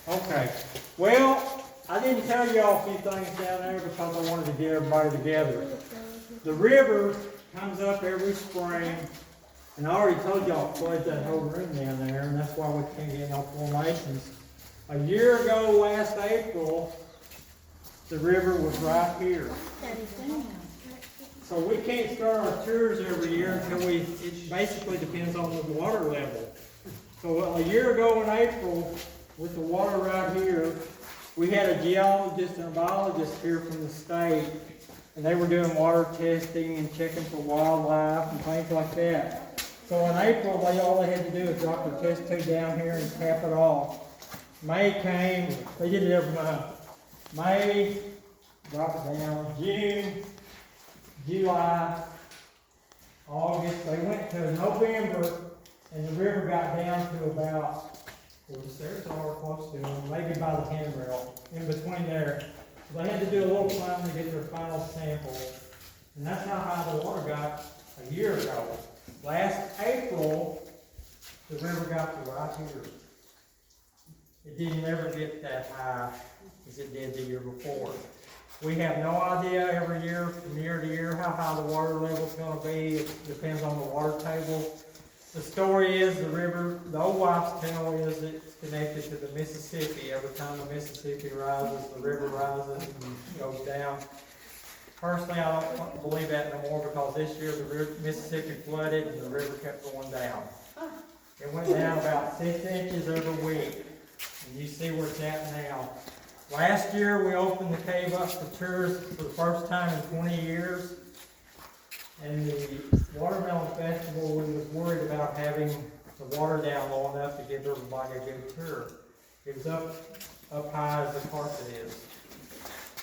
Okay, well, I didn't tell you all a few things down there because I wanted to get everybody together. The river comes up every spring, and I already told y'all it floods that whole room down there, and that's why we can't get no formations. A year ago, last April, the river was right here. So we can't start our tours every year until it basically depends on the water level. So a year ago in April, with the water right here, we had a geologist and a biologist here from the state, and they were doing water testing and checking for wildlife and things like that. So in April, all they had to do was drop the test tube down here and tap it off. May came, they did it every month. May, drop it down, June, July, August, they went to November, and the river got down to about, there's all close to them, maybe by the handrail, in between there. So they had to do a little climbing to get their final sample, and that's how high the water got a year ago. Last April, the river got to right here. It didn't ever get that high as it did the year before. We have no idea every year, from year to year, how high the water level is going to be. It depends on the water table. The story is the river, the old wives' tale is it's connected to the Mississippi. Every time the Mississippi rises, the river rises and goes down. Personally, I don't believe that no more because this year the Mississippi flooded and the river kept going down. It went down about 6 inches every week, and you see where it's at now. Last year we opened the cave up for tours for the first time in 20 years. And the Watermelon Festival, we was worried about having the water down low enough to give everybody a good tour. It was up high as the carpet is.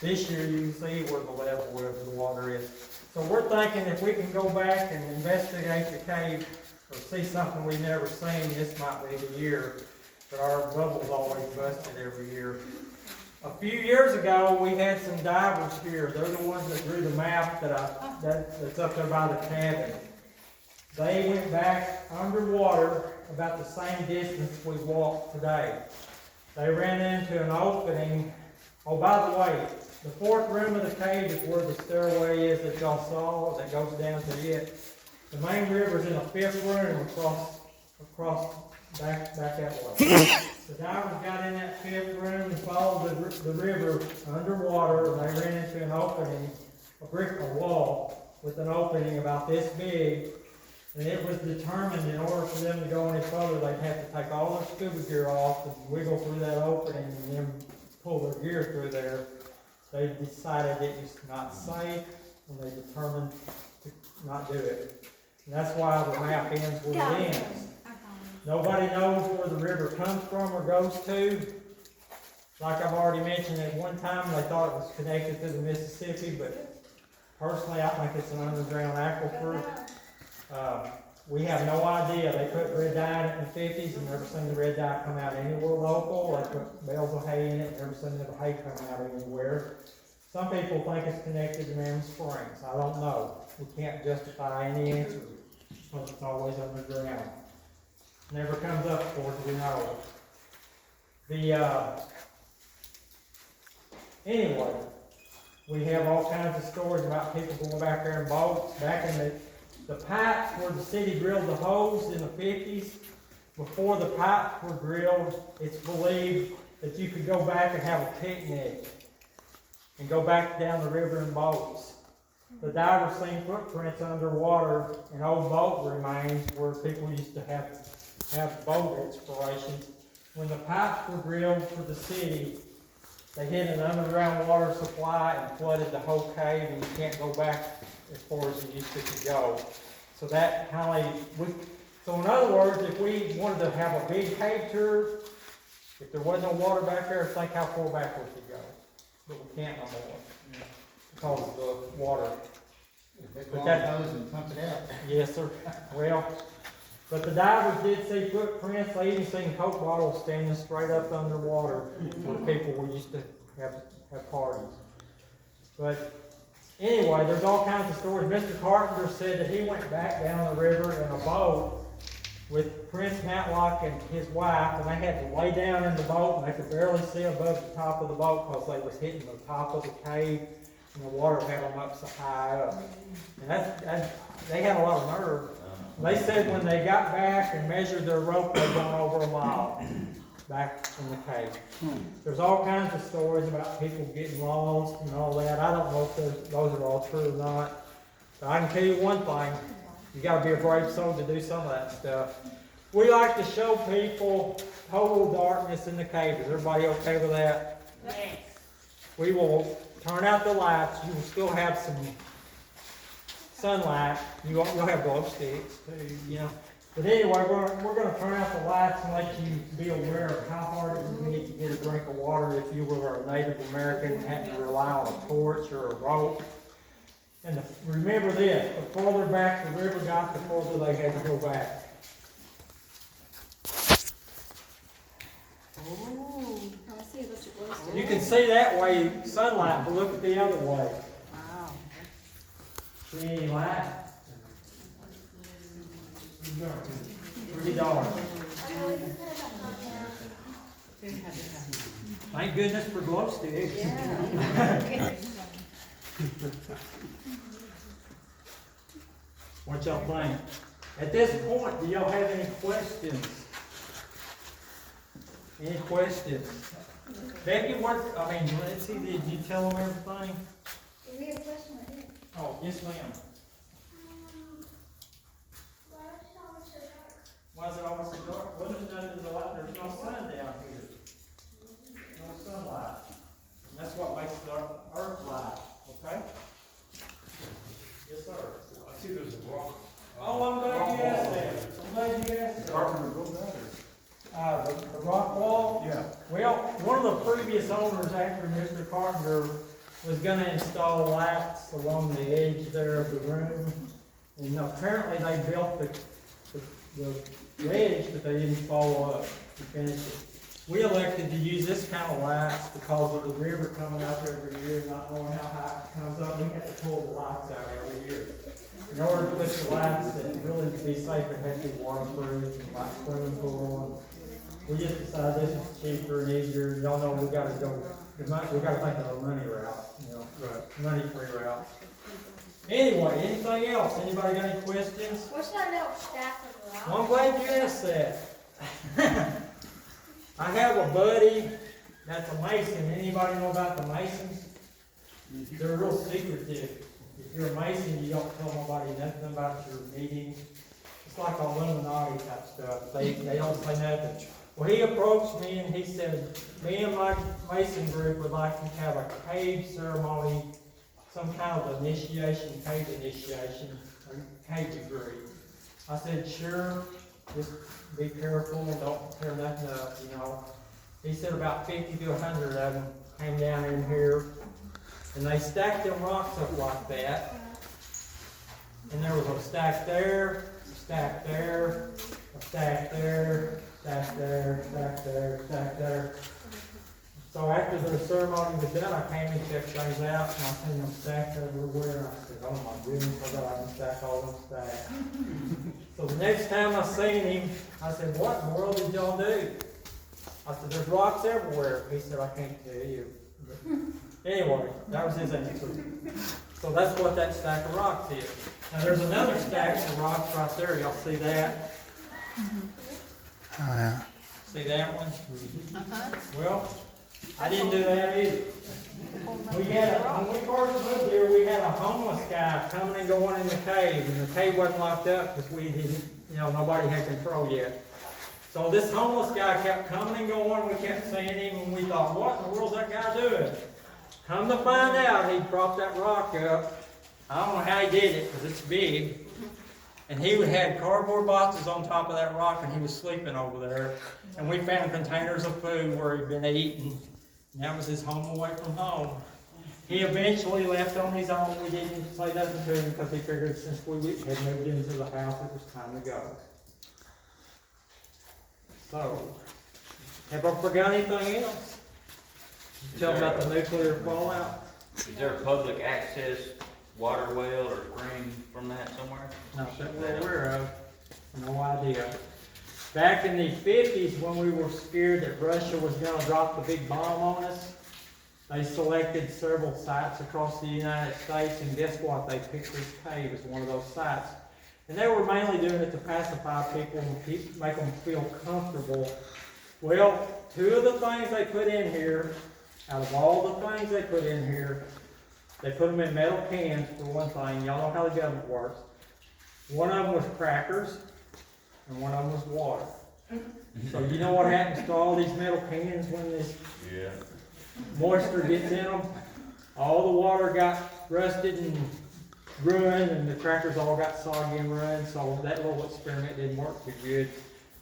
This year you can see where the level of the water is. So we're thinking if we can go back and investigate the cave or see something we've never seen, this might be the year. But our bubble's always busted every year. A few years ago, we had some divers here. They're the ones that drew the map that's up there by the cabin. They went back underwater about the same distance we walked today. They ran into an opening. Oh, by the way, the fourth room of the cave is where the stairway is that y'all saw that goes down to it. The main river's in a fifth room across back that way. The divers got in that fifth room and followed the river underwater, and they ran into an opening, a wall with an opening about this big, and it was determined in order for them to go any further, they'd have to take all their scuba gear off and wiggle through that opening and then pull their gear through there. They decided it was not safe, and they determined to not do it. And that's why the map ends where it ends. Nobody knows where the river comes from or goes to. Like I've already mentioned, at one time they thought it was connected to the Mississippi, but personally I think it's an underground aquifer. We have no idea. They put red dye in it in the 50s and never seen the red dye come out anywhere local. They put bales of hay in it, never seen the hay come out anywhere. Some people think it's connected to Mammoth Springs. I don't know. We can't justify any answer because it's always underground. Never comes up for it, we know. Anyway, we have all kinds of stories about people going back there in boats. Back in the pipes where the city drilled the holes in the 50s, before the pipes were drilled, it's believed that you could go back and have a picnic and go back down the river in boats. The divers seen footprints underwater and old boat remains where people used to have boat explorations. When the pipes were drilled for the city, they hit an underground water supply and flooded the whole cave, and you can't go back as far as you used to go. So that kind of, so in other words, if we wanted to have a big cave tour, if there wasn't no water back there, think how far back we could go. But we can't no more because of the water. If they clog those and pump it out. Yes, sir. Well, but the divers did see footprints. They even seen Coke bottles standing straight up underwater where people were used to have parties. But anyway, there's all kinds of stories. Mr. Carpenter said that he went back down the river in a boat with Prince Matlock and his wife, and they had to lay down in the boat, and they could barely see above the top of the boat because they was hitting the top of the cave, and the water had them up so high up. And they had a lot of nerve. They said when they got back and measured their rope, they'd gone over a mile back in the cave. There's all kinds of stories about people getting lost and all that. I don't know if those are all true or not. But I can tell you one thing, you gotta be a brave soul to do some of that stuff. We like to show people total darkness in the cave. Is everybody okay with that? Yes. We will turn out the lights. You will still have some sunlight. You'll have glow sticks too, you know. But anyway, we're gonna turn out the lights and let you be aware of how hard it would be to get a drink of water if you were a Native American and had to rely on a torch or a rope. And remember this, the farther back the river got, the farther they had to go back. Oh, I see, that's what it was. You can see that way sunlight, but look at the other way. Wow. See any light? Pretty dark. Thank goodness for glow sticks. Yeah. What y'all think? At this point, do y'all have any questions? Any questions? Becky, let's see, did you tell them everything? We have a question right here. Oh, yes ma'am. Why is it always so dark? Well, there's no sun down here. No sunlight. And that's what makes the earth light, okay? Yes, sir. I see there's a rock. Oh, I'm glad you asked that. I'm glad you asked that. Carpenter built that, The rock wall? or? Yeah. Well, one of the previous owners after Mr. Carpenter was gonna install lights along the edge there of the room. And apparently they built the edge, but they didn't follow up to finish it. We elected to use this kind of lights because of the river coming up every year, not knowing how high it comes up. We have to pull the lights out every year. In order to put the lights that really to be safe, it has to be waterproof and like swimming pool. We just decided this is cheaper and easier. Y'all know we gotta think of a money route, you know, money-free route. Anyway, anything else? Anybody got any questions? What's that little stack of rocks? Well, I'm glad you asked that. I have a buddy that's a mason. Anybody know about the masons? They're real secretive. If you're a mason, you don't tell nobody nothing about your meetings. It's like Illuminati type stuff. They don't say nothing. Well, he approached me and he said, me and my mason group would like to have a cave ceremony, some kind of initiation, cave initiation, or cave degree. I said, sure, just be careful and don't tear nothing up, you know. He said about 50 to 100 of them came down in here, and they stacked them rocks up like that. And there was a stack there, a stack there, a stack there, stack there, stack there, stack there. So after the ceremony was done, I came and checked things out, and I seen them stacked everywhere. I said, oh my goodness, I got to stack all them stacks. So the next time I seen him, I said, what in the world did y'all do? I said, there's rocks everywhere. He said, I can't tell you. But anyway, that was his answer. So that's what that stack of rocks is. Now there's another stack of rocks right there. Y'all see that? Oh, yeah. See that one? Well, I didn't do that either. When we first moved here, we had a homeless guy coming and going in the cave, and the cave wasn't locked up because we didn't, nobody had control yet. So this homeless guy kept coming and going, we kept seeing him, and we thought, what in the world's that guy doing? Come to find out, he propped that rock up. I don't know how he did it, because it's big. And he had cardboard boxes on top of that rock, and he was sleeping over there. And we found containers of food where he'd been eating. And that was his home away from home. He eventually left on his own. We didn't say nothing to him because he figured since we had moved into the house, it was time to go. So, have I forgot anything else? Tell about the nuclear fallout? Is there a public access water well or spring from that somewhere? Not that we're aware of. No idea. Back in the 50s, when we were scared that Russia was gonna drop the big bomb on us, they selected several sites across the United States, and guess what? They picked this cave as one of those sites. And they were mainly doing it to pacify people and make them feel comfortable. Well, two of the things they put in here, out of all the things they put in here, they put them in metal cans for one thing. Y'all know how the government works. One of them was crackers, and one of them was water. So you know what happens to all these metal cans when this Yeah. moisture gets in them? All the water got rusted and ruined, and the crackers all got soggy and ruined, so that little experiment didn't work too good.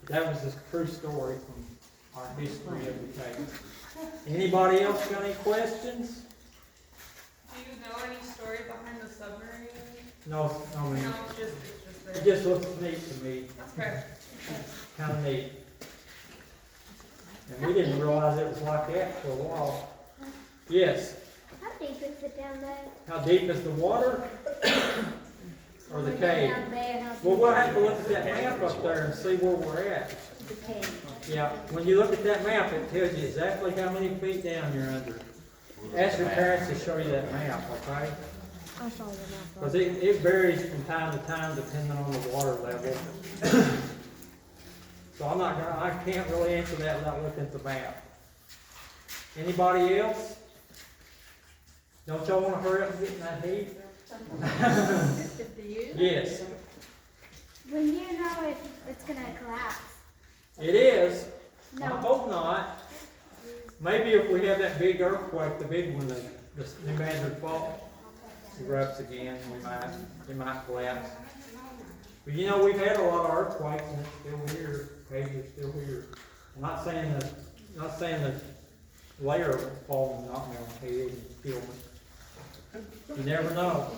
That was a true story from our history of the cave. Anybody else got any questions? Do you know any story behind the submarine? No, No, it's just it there. just looks neat to me, Okay. kinda neat. And we didn't realize it was like that for a while. Yes, How deep is it down there? how deep is the water? Or the cave? Down there, how Well, deep we'll have to look at that map up there and see where we're at. is the cave? Yeah, when you look at that map, it tells you exactly how many feet down you're under. Ask your parents to show you that map, okay? I saw the map. Because it varies from time to time depending on the water level. So I can't really answer that without looking at the map. Anybody else? Don't y'all wanna hurry up and get in that heat? Do you? Yes, When you know if it's gonna collapse? it is. I No. hope not. Maybe if we have that big earthquake, the big one, the New Madrid Fault erupts again, it might collapse. But you know, we've had a lot of earthquakes and it's still here, caves are still here. I'm not saying the layer of it falling and knock me on the head and kill me. You never know.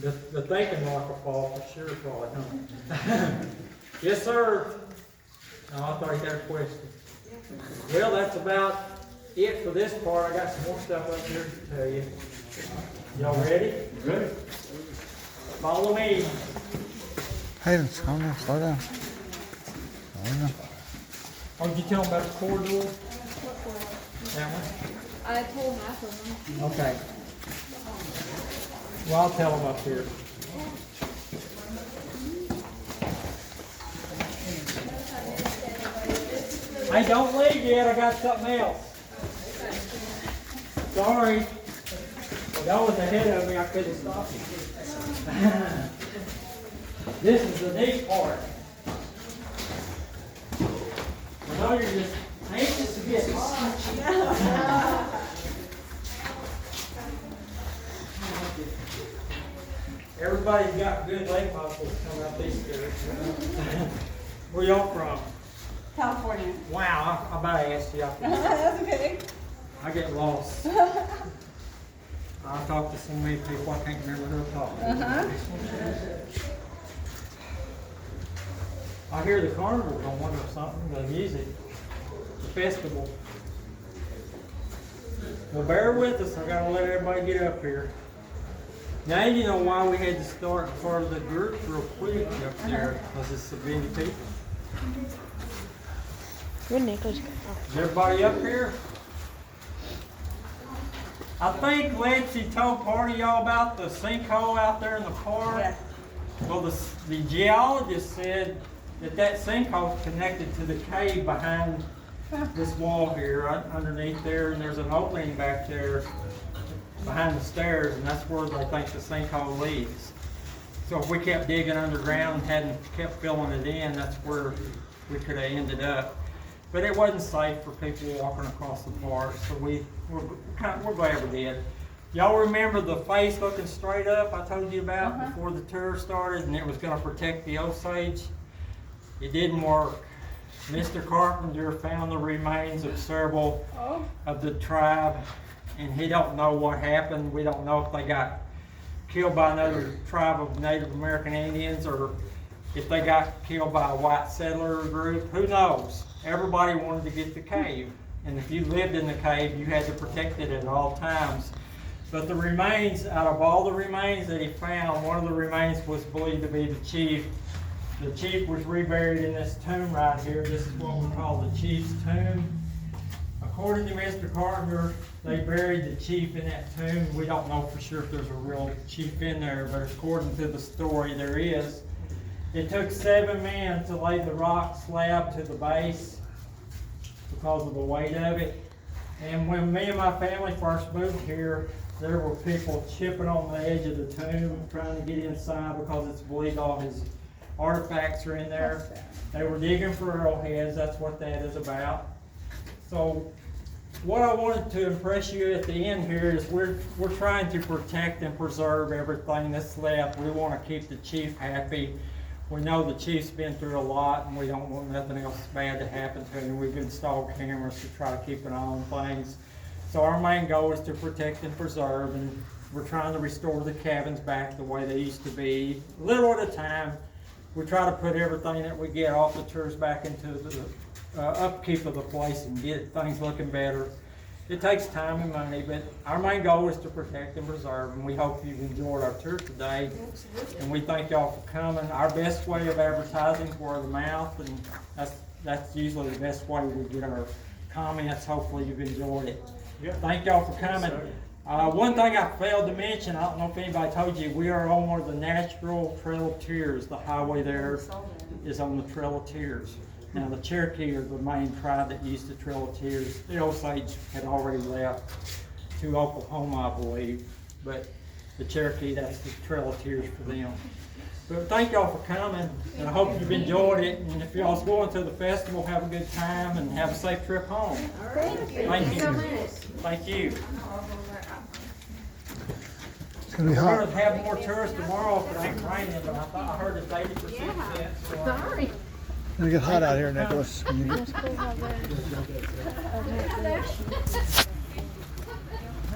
The thinking rock will fall for sure, probably, huh? Yes, sir. No, I thought you had a question. Well, that's about it for this part. I got some more stuff up here to tell you. Y'all ready? Good. Follow me. Hey, calm down, slow down. Slow down. Oh, did you tell them about the corridor? That one? I told half of them. Okay. Well, I'll tell them up here. Hey, don't leave yet, I got something else. Sorry. Y'all was ahead of me, I couldn't stop you. This is the neat part. I know you're just anxious to get home. Everybody's got good leg muscles coming up these stairs. Where y'all from? California. Wow, I about asked you. That's okay. I get lost. I talk to so many people, I can't remember who I'm talking to. I hear the carnival going or something, the music, the festival. Well, bear with us, I gotta let everybody get up here. Now you know why we had to start part of the group real quick up there, because it's so many people. Is everybody up here? I think Lindsay told part of y'all about the sinkhole out there in the park. Yeah. Well, the geologist said that sinkhole is connected to the cave behind this wall here, right underneath there, and there's an opening back there behind the stairs, and that's where they think the sinkhole leads. So if we kept digging underground and hadn't kept filling it in, that's where we could have ended up. But it wasn't safe for people walking across the park, so we're glad we did. Y'all remember the face looking straight up I told you about before the tour started, and it was going to protect the Osage? It didn't work. Mr. Carpenter found the remains of several of the tribe, and he don't know what happened. We don't know if they got killed by another tribe of Native American Indians or if they got killed by a white settler group. Who knows? Everybody wanted to get the cave, and if you lived in the cave, you had to protect it at all times. But the remains, out of all the remains that he found, one of the remains was believed to be the chief. The chief was reburied in this tomb right here. This is what we call the chief's tomb. According to Mr. Carpenter, they buried the chief in that tomb. We don't know for sure if there's a real chief in there, but according to the story, there is. It took 7 men to lay the rock slab to the base because of the weight of it. And when me and my family first moved here, there were people chipping on the edge of the tomb, trying to get inside because it's believed all his artifacts are in there. They were digging for arrowheads, that's what that is about. So what I wanted to impress you at the end here is we're trying to protect and preserve everything that's left. We want to keep the chief happy. We know the chief's been through a lot and we don't want nothing else bad to happen to him. We've installed cameras to try to keep an eye on things. So our main goal is to protect and preserve, and we're trying to restore the cabins back the way they used to be, little at a time. We try to put everything that we get off the tours back into the upkeep of the place and get things looking better. It takes time and money, but our main goal is to protect and preserve, and we hope you've enjoyed our tour today. And we thank y'all for coming. Our best way of advertising is word of mouth, and that's usually the best way we get our comments. Hopefully you've enjoyed it. Thank y'all for coming. One thing I failed to mention, I don't know if anybody told you, we are on one of the natural Trail of Tears. The highway there is on the Trail of Tears. Now the Cherokee are the main tribe that used the Trail of Tears. The Osage had already left to Oklahoma, I believe, but the Cherokee, that's the Trail of Tears for them. But thank y'all for coming, and I hope you've enjoyed it. And if y'all's going to the festival, have a good time and have a safe trip home. Thank you. Thank you. It's gonna be We're hot. gonna have more tourists tomorrow if it ain't raining, but I thought I heard it's 80%. Sorry. It's gonna get hot out here, Nicholas. That's cool how that-